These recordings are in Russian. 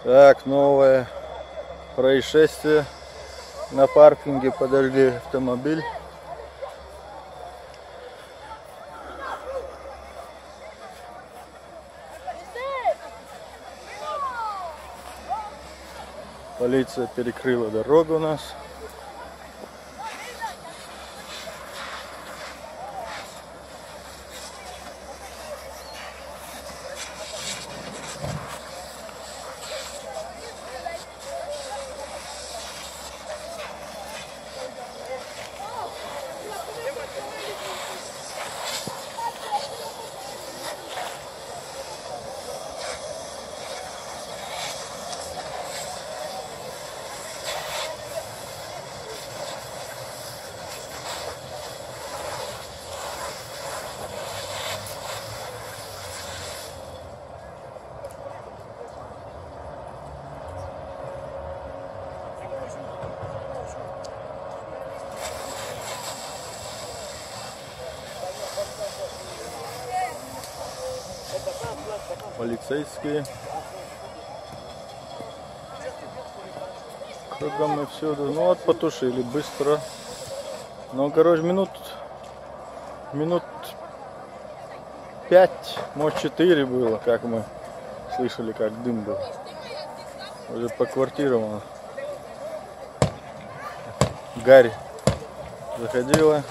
Так, новое происшествие. На паркинге подожгли автомобиль. Полиция перекрыла дорогу у нас. Полицейские кругом и всюду. Ну вот потушили быстро. Ну, короче, минут 5, может 4 было, как мы слышали, как дым был. Уже по квартирам гарь заходила.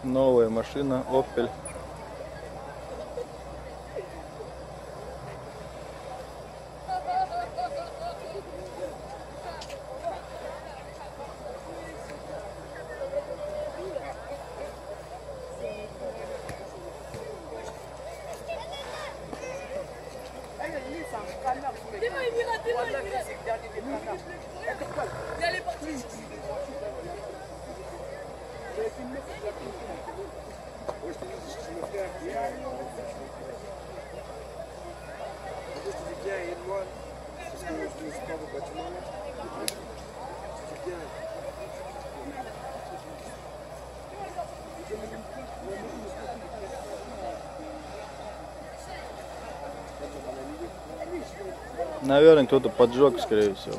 Новая машина Opel. Наверное, кто-то поджег, скорее всего.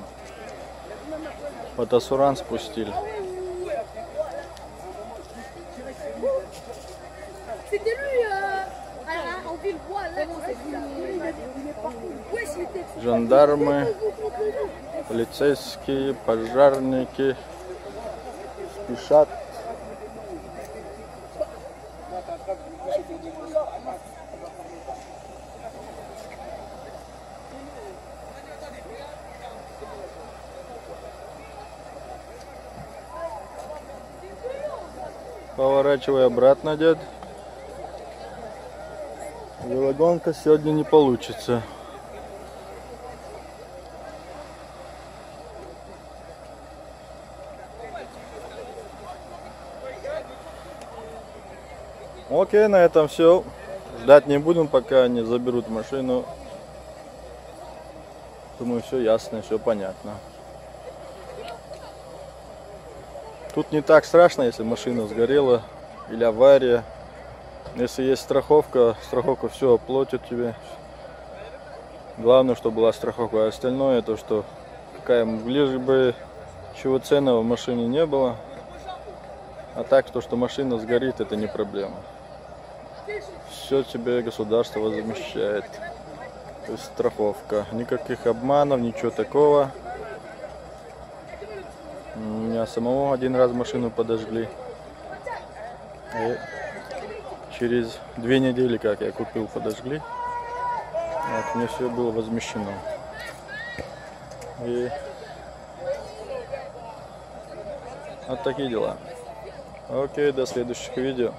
Фотосуран спустили. Жандармы, полицейские, пожарники спешат. Поворачивай обратно, дед. Велогонка сегодня не получится. Окей, на этом все. Ждать не будем, пока они заберут машину. Думаю, все ясно, все понятно. Тут не так страшно, если машина сгорела или авария. Если есть страховка, страховка все оплатит тебе. Главное, чтобы была страховка. А остальное, то что лишь бы чего ценного в машине не было. А так, то что машина сгорит, это не проблема. Все тебе государство возмещает. То есть страховка. Никаких обманов, ничего такого. У меня самого один раз машину подожгли. И через 2 недели, как я купил, подожгли. Вот, мне все было возмещено. И вот такие дела. Окей, до следующих видео.